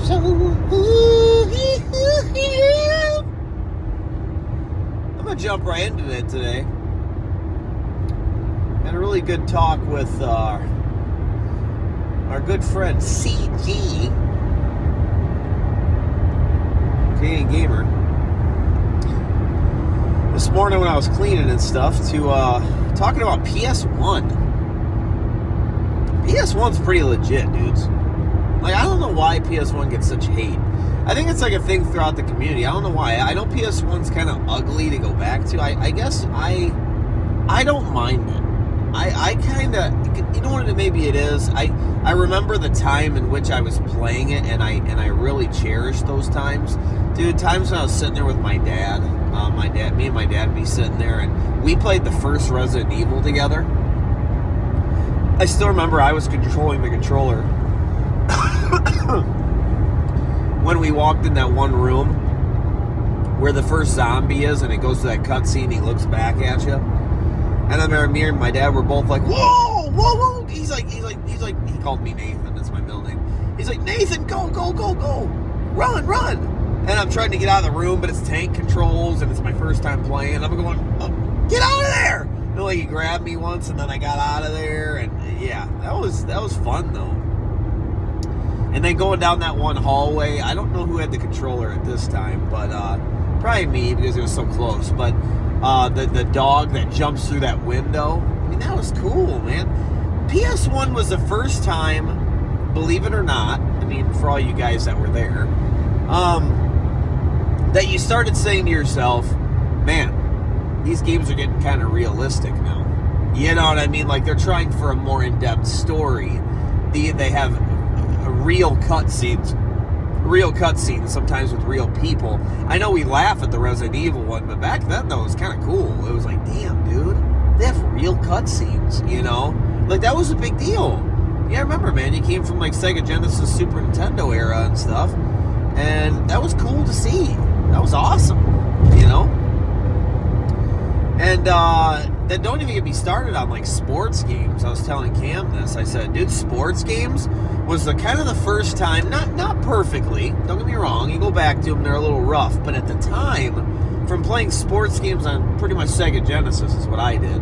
So, I'm going to jump right into it today. Had a really good talk with our good friend CG, Canadian Gamer, this morning when I was cleaning and stuff, to talking about PS1. PS1's pretty legit, dudes. Like, I don't know why PS1 gets such hate. I think it's like a thing throughout the community. I don't know why. I know PS1's kind of ugly to go back to. I guess I don't mind it. I kind of, you know what maybe it is? I remember the time in which I was playing it, and I really cherished those times. Dude, times when I was sitting there with my dad. Me and my dad would be sitting there, and we played the first Resident Evil together. I still remember I was controlling the controller when we walked in that one room where the first zombie is, and it goes to that cutscene, he looks back at you. And I remember me and my dad were both like, whoa, whoa, whoa. He's like, he called me Nathan, that's my middle name. He's like, Nathan, go, go, go, go. Run, run. And I'm trying to get out of the room, but it's tank controls, and it's my first time playing. I'm going, oh, get out of there. And like, he grabbed me once, and then I got out of there, and yeah, that was fun, though. And then going down that one hallway, I don't know who had the controller at this time, but probably me, because it was so close, but the dog that jumps through that window, I mean, that was cool, man. PS1 was the first time, believe it or not, I mean, for all you guys that were there, that you started saying to yourself, man, these games are getting kind of realistic now. You know what I mean? Like, they're trying for a more in-depth story. They have real cutscenes, sometimes with real people. I know we laugh at the Resident Evil one, but back then, though, it was kind of cool. It was like, damn, dude, they have real cutscenes, you know? Like, that was a big deal. Yeah, I remember, man, you came from, like, Sega Genesis, Super Nintendo era and stuff, and that was cool to see. That was awesome, you know? And then don't even get me started on, like, sports games. I was telling Cam this. I said, dude, sports games was the kind of the first time, not perfectly, don't get me wrong, you go back to them, they're a little rough, but at the time, from playing sports games on pretty much Sega Genesis is what I did.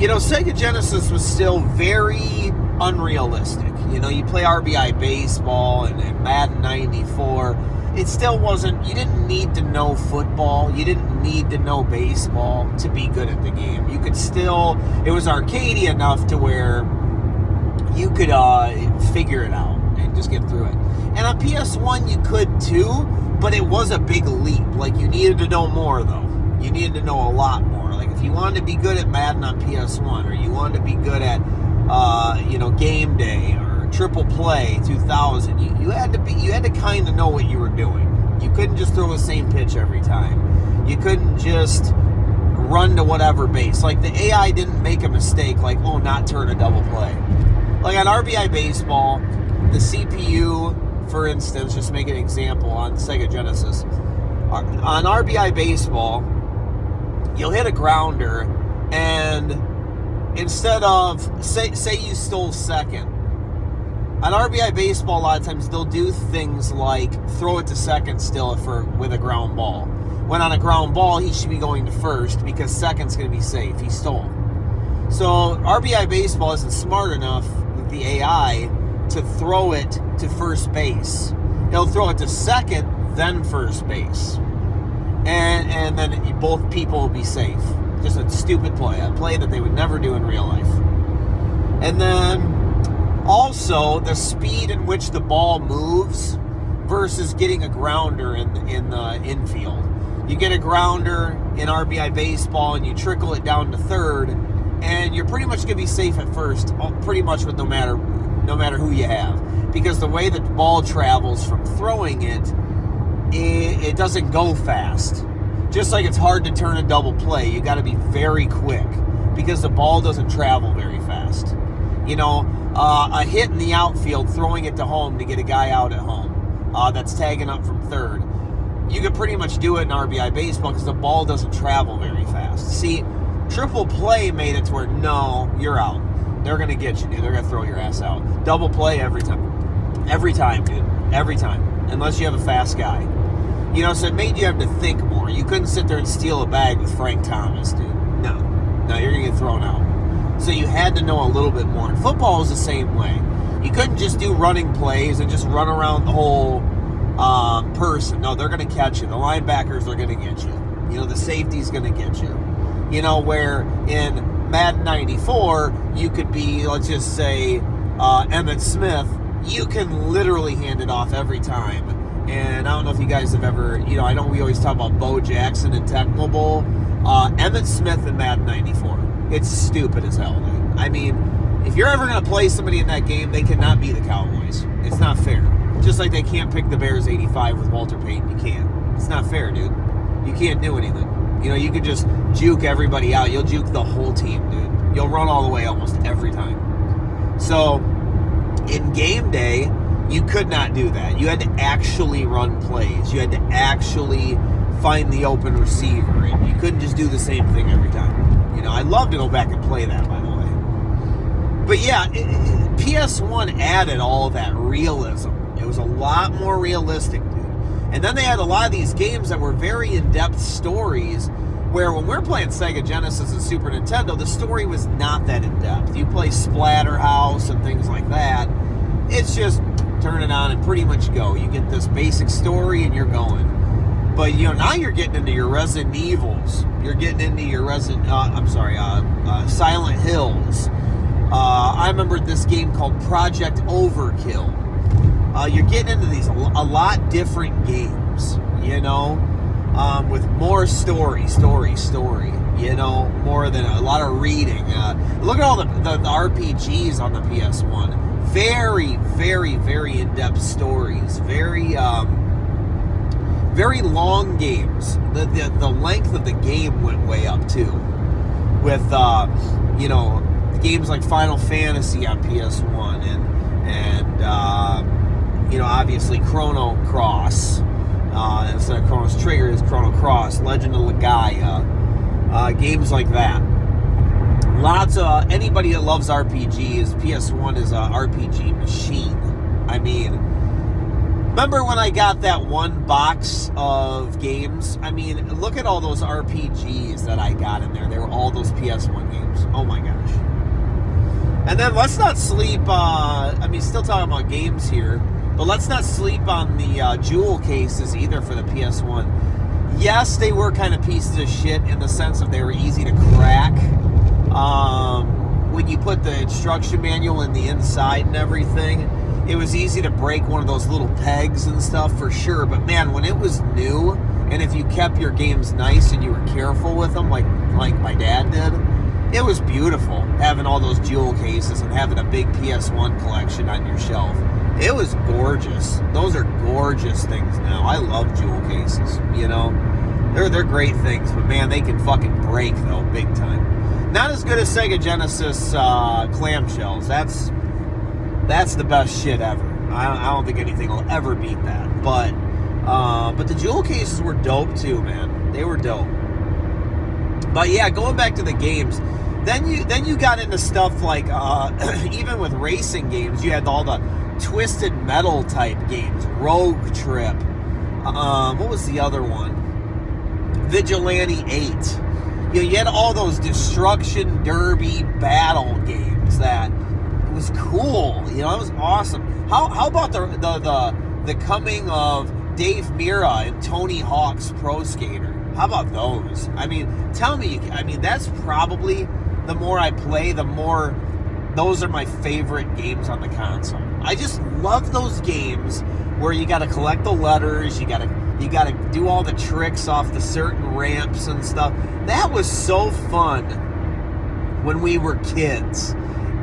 You know, Sega Genesis was still very unrealistic. You know, you play RBI Baseball and Madden 94, it still wasn't, you didn't need to know football, you didn't need to know baseball to be good at the game. You could still, it was arcadey enough to where you could figure it out and just get through it. And on PS1 you could too, but it was a big leap. Like, you needed to know more, though. You needed to know a lot more. Like, if you wanted to be good at Madden on PS1, or you wanted to be good at Game Day or Triple Play 2000, you had to kind of know what you were doing. You couldn't just throw the same pitch every time. You couldn't just run to whatever base. Like, the AI didn't make a mistake, like, oh, not turn a double play. Like on RBI Baseball, the CPU, for instance, just to make an example on Sega Genesis, on RBI Baseball, you'll hit a grounder, and instead of, say you stole second, on RBI Baseball, a lot of times they'll do things like throw it to second still with a ground ball. When on a ground ball, he should be going to first because second's going to be safe. He stole. So RBI Baseball isn't smart enough with the AI to throw it to first base. He'll throw it to second, then first base. And then both people will be safe. Just a stupid play. A play that they would never do in real life. And then also the speed in which the ball moves versus getting a grounder in the infield. You get a grounder in RBI Baseball and you trickle it down to third, and you're pretty much going to be safe at first, pretty much with no matter who you have. Because the way that the ball travels from throwing it doesn't go fast. Just like it's hard to turn a double play, you got to be very quick because the ball doesn't travel very fast. You know, a hit in the outfield, throwing it to home to get a guy out at home that's tagging up from third. You could pretty much do it in RBI Baseball because the ball doesn't travel very fast. See, Triple Play made it to where, no, you're out. They're going to get you, dude. They're going to throw your ass out. Double Play every time. Every time, dude. every time, unless you have a fast guy. You know, so it made you have to think more. You couldn't sit there and steal a bag with Frank Thomas, dude. No, you're going to get thrown out. So you had to know a little bit more. And football was the same way. You couldn't just do running plays and just run around the whole person. No, they're going to catch you. The linebackers are going to get you. You know, the safety's going to get you. You know, where in Madden 94, you could be, let's just say, Emmitt Smith. You can literally hand it off every time. And I don't know if you guys have ever, you know, I know we always talk about Bo Jackson and Tecmo Bowl. Emmitt Smith in Madden 94. It's stupid as hell, dude. I mean, if you're ever going to play somebody in that game, they cannot be the Cowboys. It's not fair. Just like they can't pick the Bears 85 with Walter Payton. You can't. It's not fair, dude. You can't do anything. You know, you could just juke everybody out. You'll juke the whole team, dude. You'll run all the way almost every time. So, in game day, you could not do that. You had to actually run plays. You had to actually find the open receiver. And you couldn't just do the same thing every time. You know, I'd love to go back and play that, by the way. But yeah, PS1 added all that realism. It was a lot more realistic, dude. And then they had a lot of these games that were very in-depth stories where when we're playing Sega Genesis and Super Nintendo, the story was not that in-depth. You play Splatterhouse and things like that. It's just turn it on and pretty much go. You get this basic story and you're going. But, you know, now you're getting into your Resident Evils. You're getting into your Silent Hills. I remember this game called Project Overkill. You're getting into these a lot different games, you know, with more story, you know, more than a lot of reading. Look at all the RPGs on the PS1. Very, very, very in-depth stories. Very long games. The length of the game went way up, too. With, you know, games like Final Fantasy on PS1 and you know, obviously Chrono Cross. Instead of Chrono's Trigger, is Chrono Cross, Legend of Legaia. Games like that. Lots of, anybody that loves RPGs, PS1 is a RPG machine. I mean, remember when I got that one box of games? I mean, look at all those RPGs that I got in there. They were all those PS1 games. Oh my gosh. And then let's not sleep, I mean, still talking about games here, but let's not sleep on the jewel cases either for the PS1. Yes, they were kind of pieces of shit in the sense of they were easy to crack. When you put the instruction manual in the inside and everything, it was easy to break one of those little pegs and stuff for sure. But man, when it was new, and if you kept your games nice and you were careful with them, like my dad did, it was beautiful having all those jewel cases and having a big PS1 collection on your shelf. It was gorgeous. Those are gorgeous things now. I love jewel cases, you know. They're great things, but man, they can fucking break though, big time. Not as good as Sega Genesis clamshells. That's the best shit ever. I don't think anything will ever beat that. But the jewel cases were dope too, man. They were dope. But yeah, going back to the games, then you got into stuff like even with racing games, you had all the Twisted Metal type games, Rogue Trip. What was the other one? Vigilante 8. You know, you had all those destruction derby battle games that it was cool. You know, it was awesome. How about the coming of Dave Mirra and Tony Hawk's Pro Skater? How about those? I mean, tell me. I mean, that's probably, the more I play, the more those are my favorite games on the console. I just love those games where you got to collect the letters, you got to do all the tricks off the certain ramps and stuff. That was so fun when we were kids.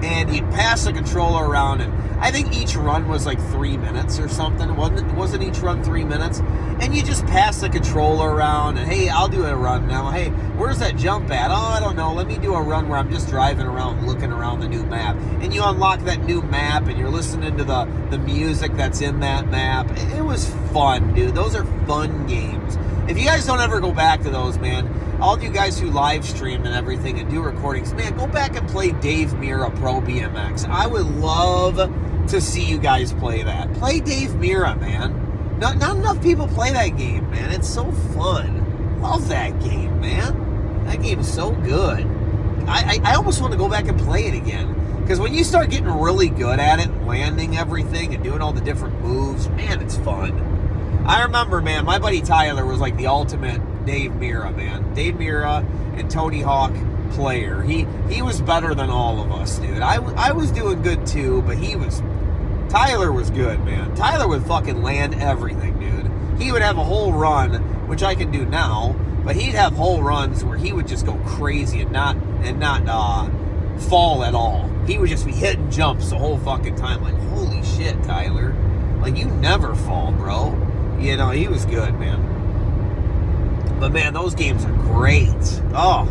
And you'd pass the controller around, and I think each run was like 3 minutes or something. Wasn't each run 3 minutes? And you just pass the controller around, and hey, I'll do a run now. Hey, where's that jump at? Oh, I don't know. Let me do a run where I'm just driving around, looking around the new map. And you unlock that new map, and you're listening to the music that's in that map. It was fun, dude. Those are fun games. If you guys don't ever go back to those, man, all you guys who live stream and everything and do recordings, man, go back and play Dave Mirra Pro BMX. I would love to see you guys play that. Play Dave Mirra, man. Not enough people play that game, man. It's so fun. Love that game, man. That game's so good. I almost want to go back and play it again. Because when you start getting really good at it, landing everything and doing all the different moves, man, it's fun. I remember, man, my buddy Tyler was like the ultimate Dave Mirra, man. Dave Mirra and Tony Hawk player. He was better than all of us, dude. I was doing good too, but Tyler was good, man. Tyler would fucking land everything, dude. He would have a whole run, which I can do now, but he'd have whole runs where he would just go crazy and not fall at all. He would just be hitting jumps the whole fucking time. Like, holy shit, Tyler. Like, you never fall, bro. You know, he was good, man. But, man, those games are great. Oh.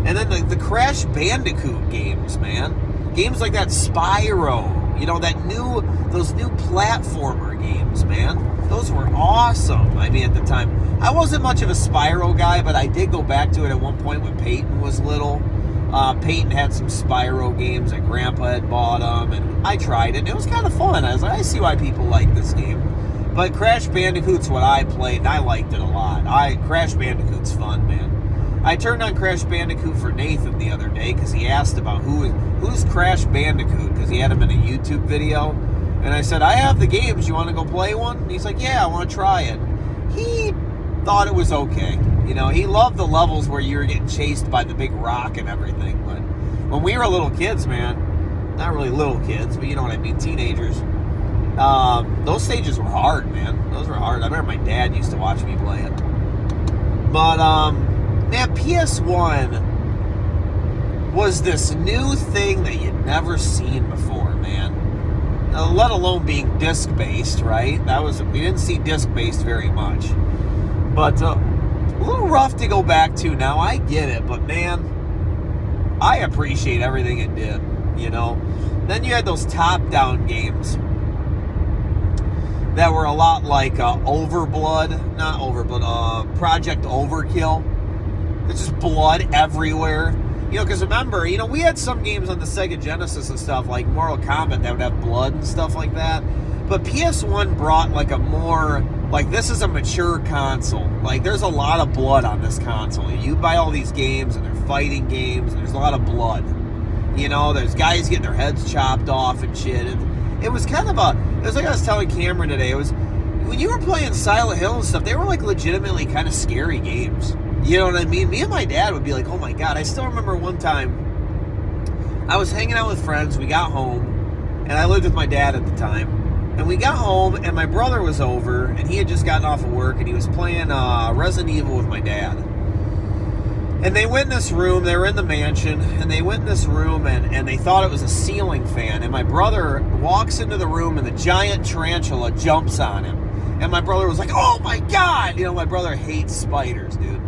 And then the Crash Bandicoot games, man. Games like that Spyro. You know, those new platformer games, man. Those were awesome. I mean, at the time. I wasn't much of a Spyro guy, but I did go back to it at one point when Peyton was little. Peyton had some Spyro games that Grandpa had bought them, and I tried it, and it was kind of fun. I was like, I see why people like this game. But Crash Bandicoot's what I played, and I liked it a lot. Crash Bandicoot's fun, man. I turned on Crash Bandicoot for Nathan the other day because he asked about who's Crash Bandicoot, because he had him in a YouTube video. And I said, I have the games. You want to go play one? And he's like, yeah, I want to try it. He thought it was okay. You know, he loved the levels where you were getting chased by the big rock and everything. But when we were little kids, man, not really little kids, but you know what I mean, teenagers, those stages were hard, man. Those were hard. I remember my dad used to watch me play it. But, man, PS1 was this new thing that you'd never seen before, man. Let alone being disc-based, right? We didn't see disc-based very much. But a little rough to go back to now. I get it, but man, I appreciate everything it did, you know? Then you had those top-down games that were a lot like Project Overkill. There's just blood everywhere. You know, because remember, you know, we had some games on the Sega Genesis and stuff, like Mortal Kombat, that would have blood and stuff like that. But PS1 brought like a more, like, this is a mature console. Like, there's a lot of blood on this console. You buy all these games, and they're fighting games, and there's a lot of blood. You know, there's guys getting their heads chopped off and shit. And it was kind of it was like I was telling Cameron today, it was, when you were playing Silent Hill and stuff, they were like legitimately kind of scary games. You know what I mean? Me and my dad would be like, oh my God. I still remember one time I was hanging out with friends. We got home, and I lived with my dad at the time. And we got home, and my brother was over, and he had just gotten off of work, and he was playing Resident Evil with my dad. And they went in this room. They were in the mansion, and they went in this room, and they thought it was a ceiling fan. And my brother walks into the room, and the giant tarantula jumps on him. And my brother was like, oh my God! You know, my brother hates spiders, dude.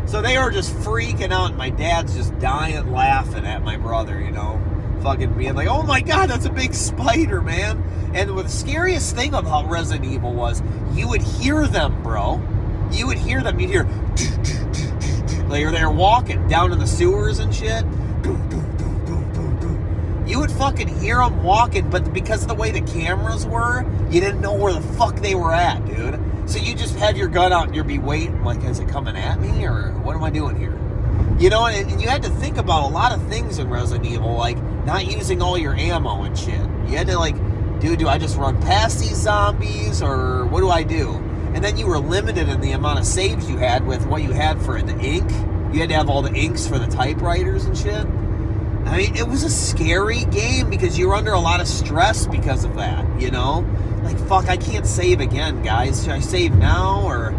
So they were just freaking out, and my dad's just dying laughing at my brother, you know, fucking being like, oh my God, that's a big spider, man. And the scariest thing about Resident Evil was you would hear them, bro. You would hear them. You'd hear, they're walking down in the sewers and shit. You would fucking hear them walking, but because of the way the cameras were, you didn't know where the fuck they were at, dude. So you just have your gun out and you'd be waiting, like, is it coming at me, or what am I doing here? You know, and you had to think about a lot of things in Resident Evil, like not using all your ammo and shit. You had to, like, do I just run past these zombies, or what do I do? And then you were limited in the amount of saves you had with what you had for the ink. You had to have all the inks for the typewriters and shit. I mean, it was a scary game because you were under a lot of stress because of that, you know? Like, fuck, I can't save again, guys. Should I save now, or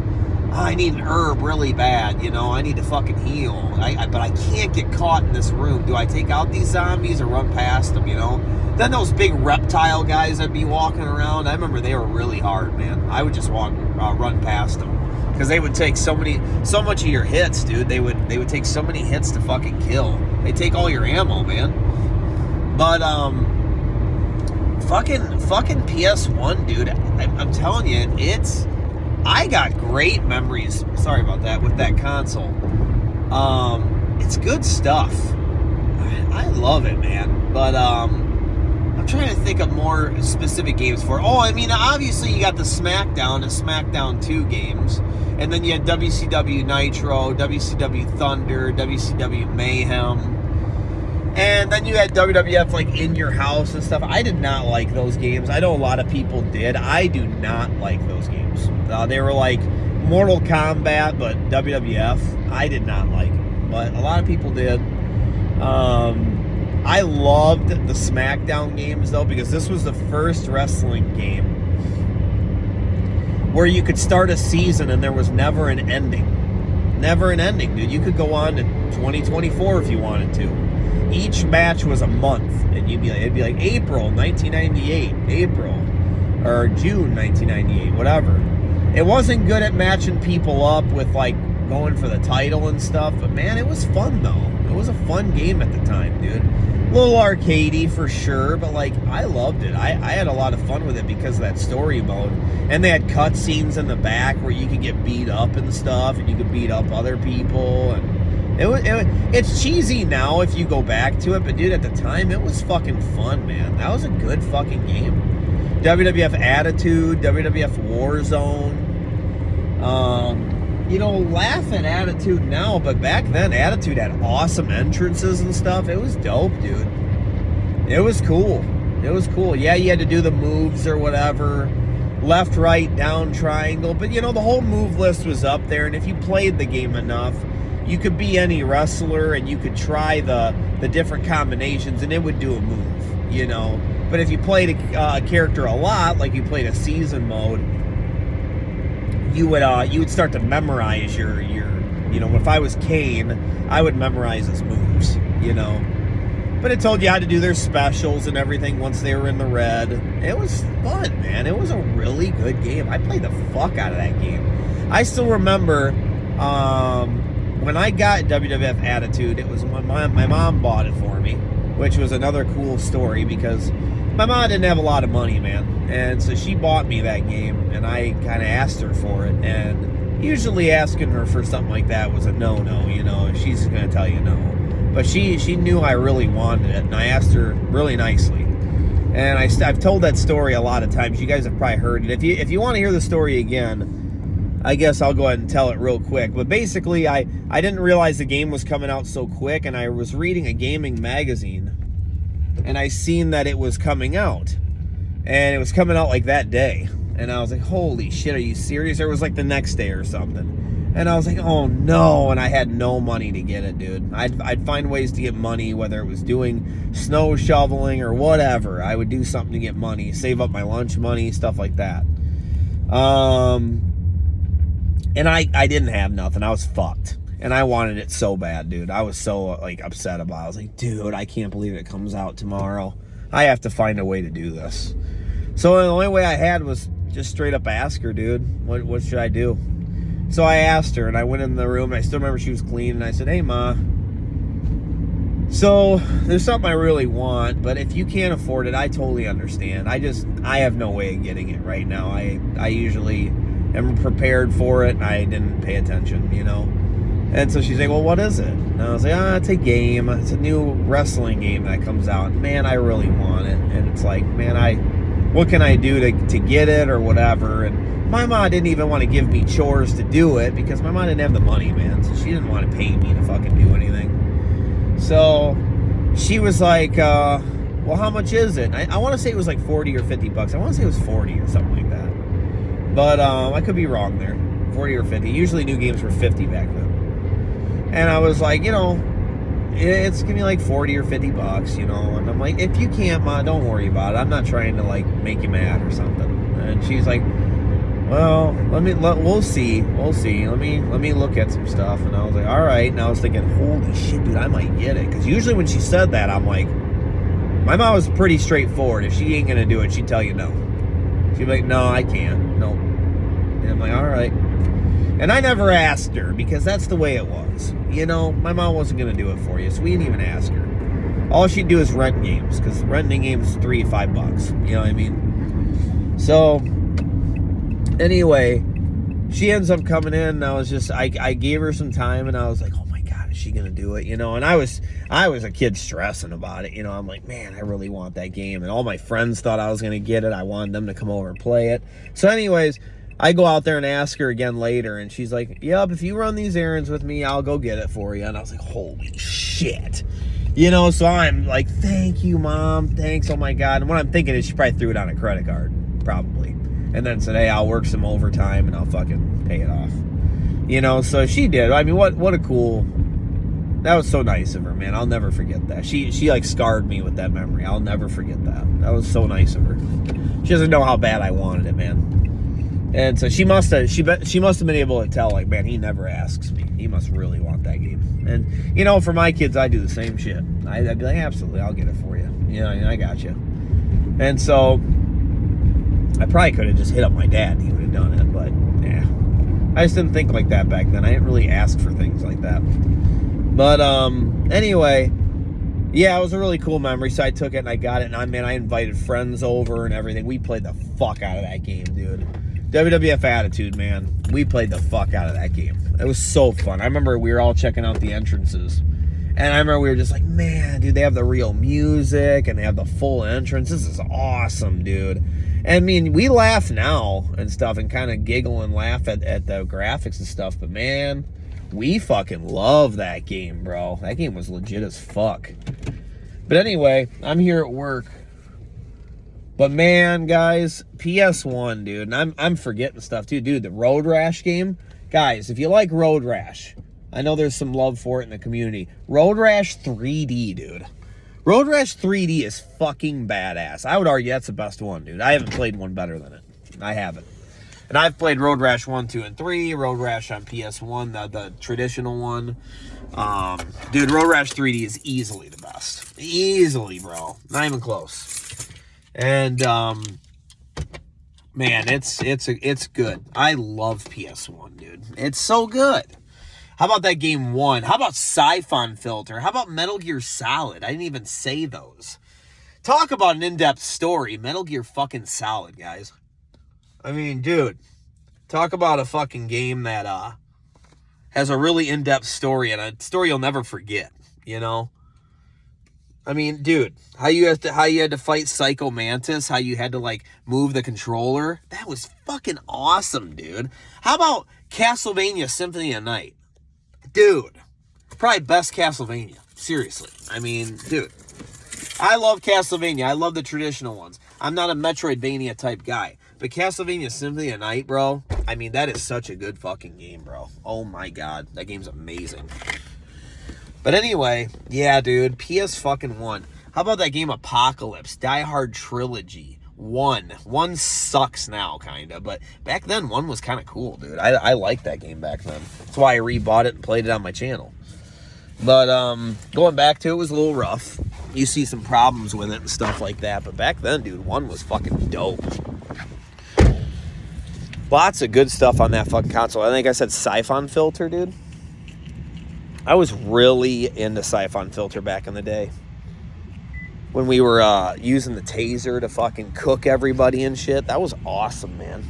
I need an herb really bad, you know? I need to fucking heal. But I can't get caught in this room. Do I take out these zombies or run past them, you know? Then those big reptile guys that'd be walking around, I remember they were really hard, man. I would just run past them. Because they would take so much of your hits, dude. They would take so many hits to fucking kill. They take all your ammo, man. But, fucking PS1, dude. I'm telling you, I got great memories, sorry about that, with that console. It's good stuff. I love it, man. But, I'm trying to think of more specific games for it. Oh, I mean, obviously you got the SmackDown and SmackDown 2 games. And then you had WCW Nitro, WCW Thunder, WCW Mayhem. And then you had WWF like in your house and stuff. I did not like those games. I know a lot of people did. I do not like those games. They were like Mortal Kombat, but WWF, I did not like it. But a lot of people did. I loved the SmackDown games, though, because this was the first wrestling game where you could start a season and there was never an ending. Never an ending, dude. You could go on to 2024 if you wanted to. Each match was a month, and it'd be like April 1998, April, or June 1998, whatever. It wasn't good at matching people up with, like, going for the title and stuff, but, man, it was fun, though. It was a fun game at the time, dude. A little arcadey for sure, but like I loved it. I had a lot of fun with it because of that story mode. And they had cutscenes in the back where you could get beat up and stuff, and you could beat up other people. And it's cheesy now if you go back to it, but dude, at the time it was fucking fun, man. That was a good fucking game. WWF Attitude, WWF Warzone. You know, laugh at Attitude now, but back then, Attitude had awesome entrances and stuff. It was dope, dude. It was cool. It was cool. Yeah, you had to do the moves or whatever. Left, right, down, triangle. But, you know, the whole move list was up there, and if you played the game enough, you could be any wrestler, and you could try the different combinations, and it would do a move, you know. But if you played a character a lot, like you played a season mode, you would start to memorize your you know, if I was Kane, I would memorize his moves, you know. But it told you how to do their specials and everything once they were in the red. It was fun, man. It was a really good game. I played the fuck out of that game. I still remember when I got WWF Attitude, it was when my mom bought it for me, which was another cool story because my mom didn't have a lot of money, man. And so she bought me that game, and I kind of asked her for it. And usually asking her for something like that was a no-no, you know. She's going to tell you no. But she knew I really wanted it, and I asked her really nicely. And I've told that story a lot of times. You guys have probably heard it. If you want to hear the story again, I guess I'll go ahead and tell it real quick. But basically, I didn't realize the game was coming out so quick, and I was reading a gaming magazine, and I seen that it was coming out. And it was coming out like that day. And I was like, holy shit, are you serious? Or it was like the next day or something. And I was like, oh no. And I had no money to get it, dude. I'd find ways to get money, whether it was doing snow shoveling or whatever. I would do something to get money, save up my lunch money, stuff like that. And I didn't have nothing. I was fucked. And I wanted it so bad, dude. I was so like upset about it. I was like, dude, I can't believe it comes out tomorrow. I have to find a way to do this. So the only way I had was just straight up ask her, dude, what should I do? So I asked her, and I went in the room, and I still remember she was clean, and I said, hey, Ma, so there's something I really want, but if you can't afford it, I totally understand. I have no way of getting it right now. I usually am prepared for it, and I didn't pay attention, you know? And so she's like, well, what is it? And I was like, it's a game. It's a new wrestling game that comes out. Man, I really want it. And it's like, man, what can I do to get it or whatever? And my mom didn't even want to give me chores to do it because my mom didn't have the money, man. So she didn't want to pay me to fucking do anything. So she was like, well, how much is it? I want to say it was like 40 or 50 bucks. I want to say it was 40 or something like that. But I could be wrong there. 40 or 50. Usually new games were 50 back then. And I was like, you know, it's gonna be like 40 or 50 bucks, you know. And I'm like, if you can't, Ma, don't worry about it. I'm not trying to like make you mad or something. And she's like, well, we'll see. Let me look at some stuff. And I was like, all right. And I was thinking, holy shit, dude, I might get it. Because usually when she said that, I'm like, my mom was pretty straightforward. If she ain't gonna do it, she'd tell you no. She'd be like, no, I can't. Nope. And I'm like, all right. And I never asked her because that's the way it was. You know, my mom wasn't going to do it for you, so we didn't even ask her. All she'd do is rent games because renting games is $3-5. You know what I mean? So, anyway, she ends up coming in and I gave her some time and I was like, oh my God, is she gonna do it? You know, and I was a kid stressing about it. You know, I'm like, man, I really want that game. And all my friends thought I was gonna get it. I wanted them to come over and play it. So anyways, I go out there and ask her again later, and she's like, yep, if you run these errands with me, I'll go get it for you. And I was like, holy shit. You know, so I'm like, thank you, Mom. Thanks, oh my God. And what I'm thinking is she probably threw it on a credit card, probably. And then said, hey, I'll work some overtime and I'll fucking pay it off. You know, so she did. I mean, what a cool... That was so nice of her, man. I'll never forget that. She like scarred me with that memory. I'll never forget that. That was so nice of her. She doesn't know how bad I wanted it, man. And so she must have been able to tell, like, man, he never asks me. He must really want that game. And, you know, for my kids, I do the same shit. I'd be like, absolutely, I'll get it for you. You know, I got you. And so I probably could have just hit up my dad and he would have done it, but yeah. I just didn't think like that back then. I didn't really ask for things like that. But anyway, yeah, it was a really cool memory. So I took it and I got it, and I invited friends over and everything. We played the fuck out of that game, dude. WWF Attitude, man. We played the fuck out of that game. It was so fun. I remember we were all checking out the entrances. And I remember we were just like, man, dude, they have the real music and they have the full entrance. This is awesome, dude. And I mean, we laugh now and stuff and kind of giggle and laugh at the graphics and stuff. But man, we fucking love that game, bro. That game was legit as fuck. But anyway, I'm here at work. But man, guys, PS1, dude. And I'm forgetting stuff too. Dude, the Road Rash game. Guys, if you like Road Rash, I know there's some love for it in the community. Road Rash 3D, dude. Road Rash 3D is fucking badass. I would argue that's the best one, dude. I haven't played one better than it. I haven't. And I've played Road Rash 1, 2, and 3. Road Rash on PS1, the traditional one. Dude, Road Rash 3D is easily the best. Easily, bro. Not even close. And, man, it's good. I love PS1, dude. It's so good. How about that game 1? How about Siphon Filter? How about Metal Gear Solid? I didn't even say those. Talk about an in-depth story. Metal Gear fucking Solid, guys. I mean, dude, talk about a fucking game that has a really in-depth story and a story you'll never forget, you know? I mean, dude, how you had to fight Psycho Mantis, how you had to, like, move the controller. That was fucking awesome, dude. How about Castlevania Symphony of Night? Dude, probably best Castlevania. Seriously. I mean, dude, I love Castlevania. I love the traditional ones. I'm not a Metroidvania type guy. But Castlevania Symphony of Night, bro, I mean, that is such a good fucking game, bro. Oh my God. That game's amazing. But anyway, yeah, dude, PS1. How about that game Apocalypse? Die Hard Trilogy. 1. 1 sucks now, kind of. But back then, 1 was kind of cool, dude. I liked that game back then. That's why I rebought it and played it on my channel. But going back to it was a little rough. You see some problems with it and stuff like that. But back then, dude, 1 was fucking dope. Lots of good stuff on that fucking console. I think I said Siphon Filter, dude. I was really into Siphon Filter back in the day. When we were using the taser to fucking cook everybody and shit. That was awesome, man.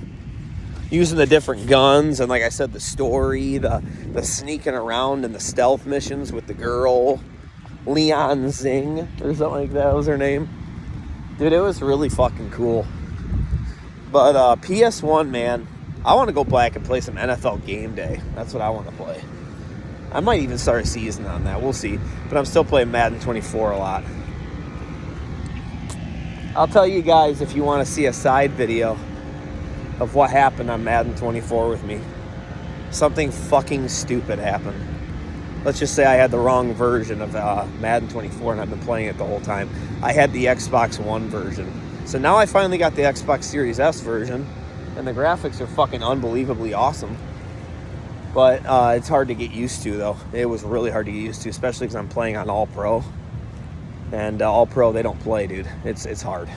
Using the different guns and, like I said, the story, the sneaking around and the stealth missions with the girl, Leon Zing, or something like that was her name. Dude, it was really fucking cool. But PS1, man, I want to go back and play some NFL Game Day. That's what I want to play. I might even start a season on that. We'll see. But I'm still playing Madden 24 a lot. I'll tell you guys if you want to see a side video of what happened on Madden 24 with me. Something fucking stupid happened. Let's just say I had the wrong version of Madden 24 and I've been playing it the whole time. I had the Xbox One version. So now I finally got the Xbox Series S version, and the graphics are fucking unbelievably awesome. But it's hard to get used to, though. It was really hard to get used to, especially because I'm playing on All Pro. And All Pro, they don't play, dude. It's hard.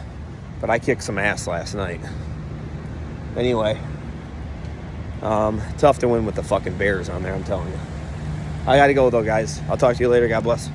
But I kicked some ass last night. Anyway, tough to win with the fucking Bears on there, I'm telling you. I gotta go, though, guys. I'll talk to you later. God bless.